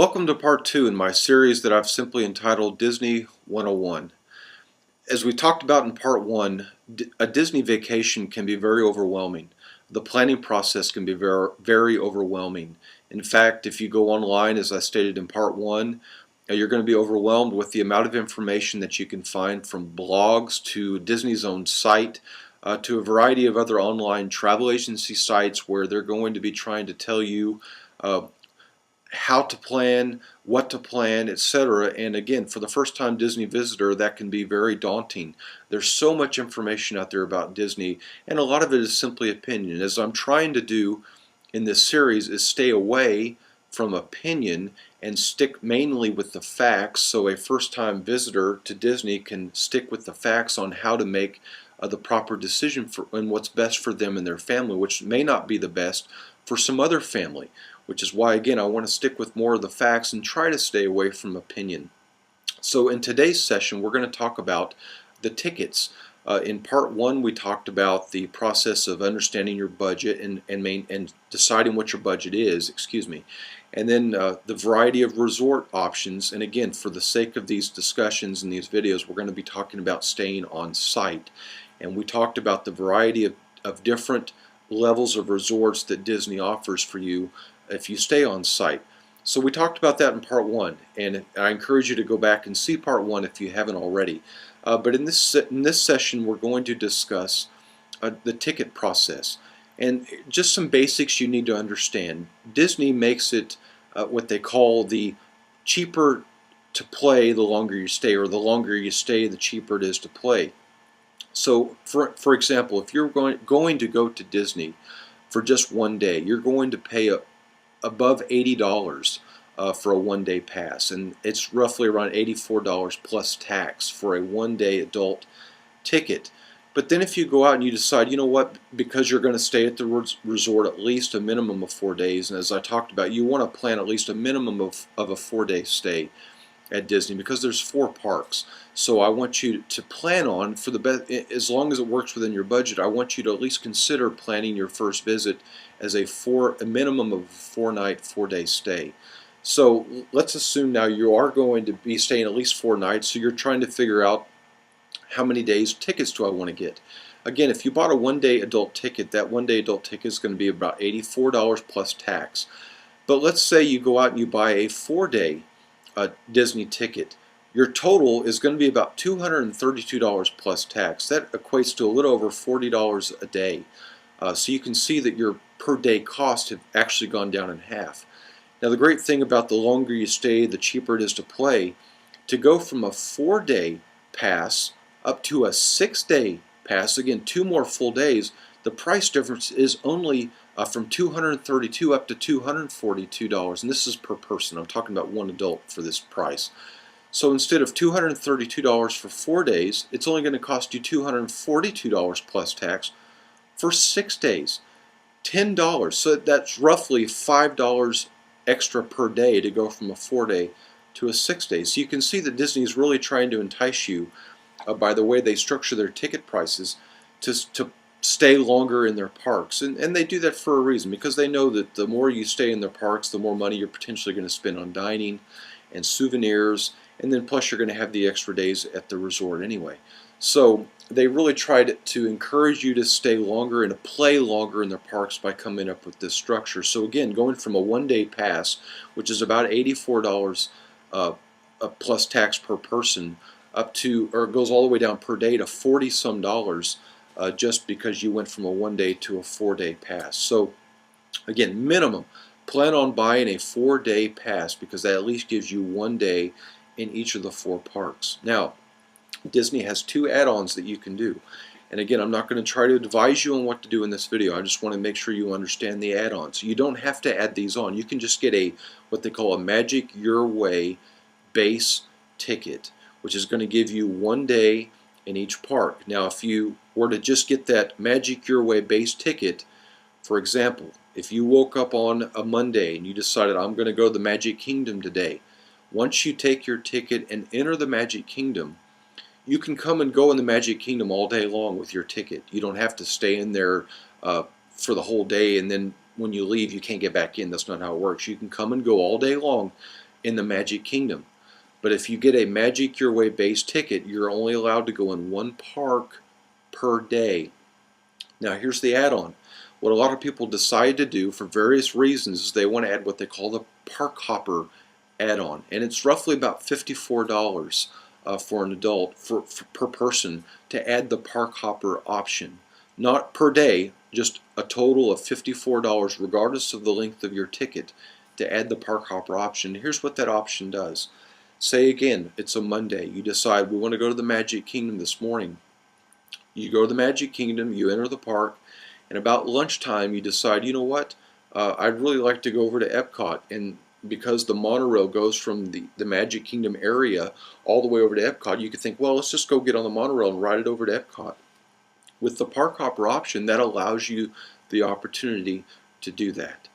Welcome to part 2 in my series that I've simply entitled Disney 101. As we talked about in part 1, a Disney vacation can be very overwhelming. The planning process can be very overwhelming. In fact, if you go online, as I stated in part 1, you're going to be overwhelmed with the amount of information that you can find from blogs to Disney's own site to a variety of other online travel agency sites where they're going to be trying to tell you how to plan, what to plan, etc. And again, for the first time Disney visitor, that can be very daunting. There's so much information out there about Disney, and a lot of it is simply opinion. As I'm trying to do in this series is stay away from opinion and stick mainly with the facts, so a first-time visitor to Disney can stick with the facts on how to make the proper decision for and what's best for them and their family, which may not be the best for some other family, which is why, again, I want to stick with more of the facts and try to stay away from opinion. So in today's session, we're going to talk about the tickets. In part 1, we talked about the process of understanding your budget and deciding what your budget is, excuse me. And then the variety of resort options. And again, for the sake of these discussions and these videos, we're going to be talking about staying on site. And we talked about the variety of different levels of resorts that Disney offers for you if you stay on site. So we talked about that in part 1, and I encourage you to go back and see part 1 if you haven't already. But in this session, we're going to discuss the ticket process and just some basics you need to understand. Disney makes it what they call the cheaper to play the longer you stay, or the longer you stay, the cheaper it is to play. So, for example, if you're going to go to Disney for just one day, you're going to pay above $80 for a one-day pass, and it's roughly around $84 plus tax for a one-day adult ticket. But then if you go out and you decide, you know what, because you're going to stay at the resort at least a minimum of 4 days, and as I talked about, you want to plan at least a minimum of a 4-day stay at Disney because there's 4 parks. So I want you to plan on, for the best, as long as it works within your budget, I want you to at least consider planning your first visit as a minimum of a 4-night, 4-day stay. So let's assume now you are going to be staying at least 4 nights, so you're trying to figure out how many days tickets do I want to get. Again, if you bought a one-day adult ticket, that one-day adult ticket is going to be about $84 plus tax. But let's say you go out and you buy a 4-day Disney ticket. Your total is going to be about $232 plus tax. That equates to a little over $40 a day. So you can see that your per day costs have actually gone down in half. Now the great thing about the longer you stay, the cheaper it is to play. To go from a 4-day pass up to a 6-day pass, again 2 more full days, the price difference is only from $232 up to $242, and this is per person. I'm talking about one adult for this price. So instead of $232 for 4 days, it's only going to cost you $242 plus tax for 6 days. $10. So that's roughly $5 extra per day to go from a 4-day to a 6-day. So you can see that Disney is really trying to entice you by the way they structure their ticket prices to stay longer in their parks. And they do that for a reason, because they know that the more you stay in their parks, the more money you're potentially going to spend on dining and souvenirs, and then plus you're going to have the extra days at the resort anyway. So they really tried to encourage you to stay longer and to play longer in their parks by coming up with this structure. So again, going from a one-day pass, which is about $84 plus tax per person, up to, or it goes all the way down per day to $40-some just because you went from a 1-day to a 4-day pass. So again, minimum, plan on buying a 4-day pass because that at least gives you 1 day in each of the 4 parks. Now, Disney has 2 add-ons that you can do. And again, I'm not going to try to advise you on what to do in this video. I just want to make sure you understand the add-ons. You don't have to add these on. You can just get a what they call a Magic Your Way base ticket, which is going to give you 1 day in each park. Now, if you were to just get that Magic Your Way base ticket, for example, if you woke up on a Monday and you decided, I'm going to go to the Magic Kingdom today, once you take your ticket and enter the Magic Kingdom, you can come and go in the Magic Kingdom all day long with your ticket. You don't have to stay in there for the whole day, and then when you leave you can't get back in. That's not how it works. You can come and go all day long in the Magic Kingdom. But if you get a Magic Your Way base ticket, you're only allowed to go in one park per day. Now here's the add-on. What a lot of people decide to do for various reasons is they want to add what they call the Park Hopper add-on, and it's roughly about $54 for an adult per person to add the Park Hopper option. Not per day, just a total of $54 regardless of the length of your ticket to add the Park Hopper option. Here's what that option does. Say again, it's a Monday. You decide we want to go to the Magic Kingdom this morning. You go to the Magic Kingdom, you enter the park, and about lunchtime you decide, you know what, I'd really like to go over to Epcot. And because the monorail goes from the Magic Kingdom area all the way over to Epcot, you could think, well, let's just go get on the monorail and ride it over to Epcot. With the Park Hopper option, that allows you the opportunity to do that.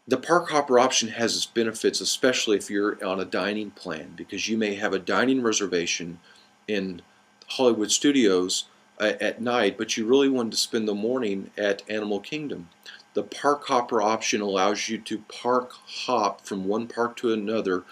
The Park Hopper option has its benefits, especially if you're on a dining plan, because you may have a dining reservation in Hollywood Studios at night, but you really wanted to spend the morning at Animal Kingdom. The Park Hopper option allows you to park hop from one park to another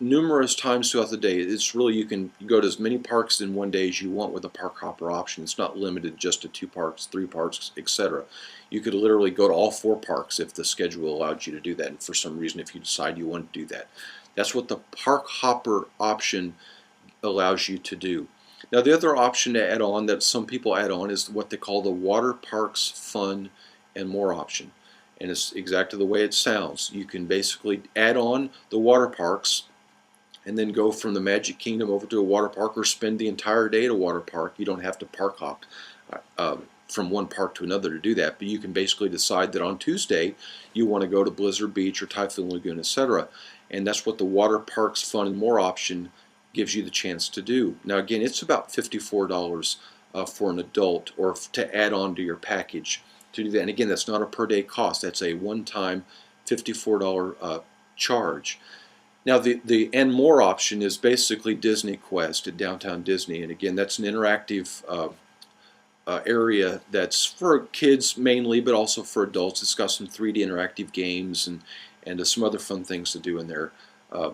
numerous times throughout the day. It's really, you can go to as many parks in one day as you want with the Park Hopper option. It's not limited just to 2 parks, 3 parks, etc. You could literally go to all 4 parks if the schedule allowed you to do that, and for some reason if you decide you want to do that. That's what the Park Hopper option allows you to do. Now the other option to add on that some people add on is what they call the Water Parks Fun and More option. And it's exactly the way it sounds. You can basically add on the water parks and then go from the Magic Kingdom over to a water park, or spend the entire day at a water park. You don't have to park hop from one park to another to do that, but you can basically decide that on Tuesday you want to go to Blizzard Beach or Typhoon Lagoon, etc. And that's what the Water Parks Fun and More option gives you the chance to do. Now again, it's about $54 for an adult, or to add on to your package to do that. And again, that's not a per day cost. That's a one-time $54 charge. Now the and more option is basically Disney Quest at Downtown Disney, and again, that's an interactive area that's for kids mainly, but also for adults. It's got some 3D interactive games and some other fun things to do in there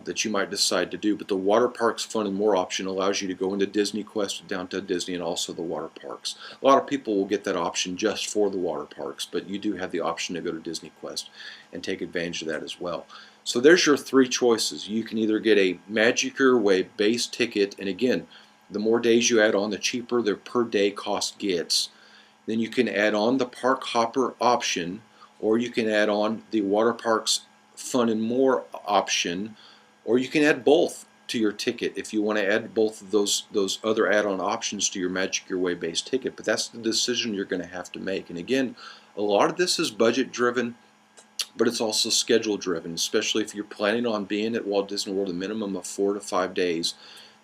that you might decide to do. But the Water Parks Fun and More option allows you to go into Disney Quest at Downtown Disney and also the water parks. A lot of people will get that option just for the water parks, but you do have the option to go to Disney Quest and take advantage of that as well. So there's your 3 choices. You can either get a Magic Your Way base ticket, and again, the more days you add on, the cheaper the per day cost gets. Then you can add on the Park Hopper option, or you can add on the Water Parks Fun and More option, or you can add both to your ticket if you want to add both of those other add-on options to your Magic Your Way base ticket. But that's the decision you're going to have to make. And again, a lot of this is budget driven, but it's also schedule driven, especially if you're planning on being at Walt Disney World a minimum of 4 to 5 days.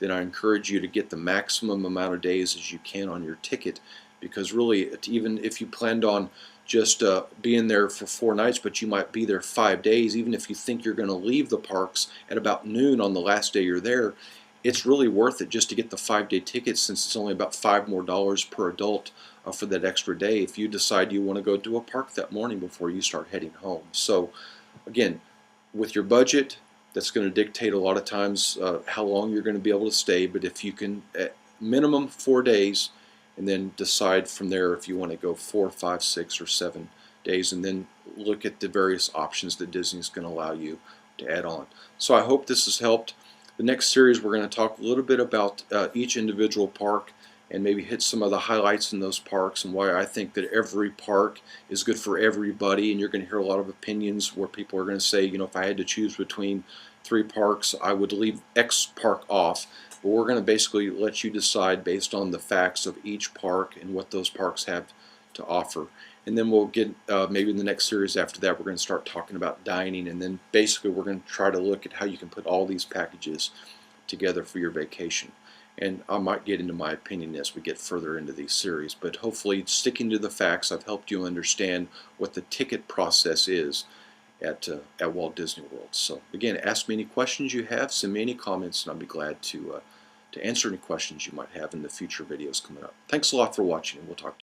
Then I encourage you to get the maximum amount of days as you can on your ticket, because really, even if you planned on just being there for 4 nights, but you might be there 5 days, even if you think you're going to leave the parks at about noon on the last day you're there, it's really worth it just to get the 5-day ticket, since it's only about $5 more per adult for that extra day if you decide you want to go to a park that morning before you start heading home. So again, with your budget, that's going to dictate a lot of times how long you're going to be able to stay. But if you can, at minimum 4 days, and then decide from there if you want to go 4, 5, 6, or 7 days, and then look at the various options that Disney's going to allow you to add on. So I hope this has helped. The next series we're going to talk a little bit about each individual park, and maybe hit some of the highlights in those parks and why I think that every park is good for everybody. And you're going to hear a lot of opinions where people are going to say, you know, if I had to choose between 3 parks, I would leave X park off. But we're going to basically let you decide based on the facts of each park and what those parks have to offer. And then we'll get, maybe in the next series after that, we're going to start talking about dining. And then basically we're going to try to look at how you can put all these packages together for your vacation. And I might get into my opinion as we get further into these series. But hopefully, sticking to the facts, I've helped you understand what the ticket process is at Walt Disney World. So again, ask me any questions you have, send me any comments, and I'll be glad to answer any questions you might have in the future videos coming up. Thanks a lot for watching, and we'll talk to you.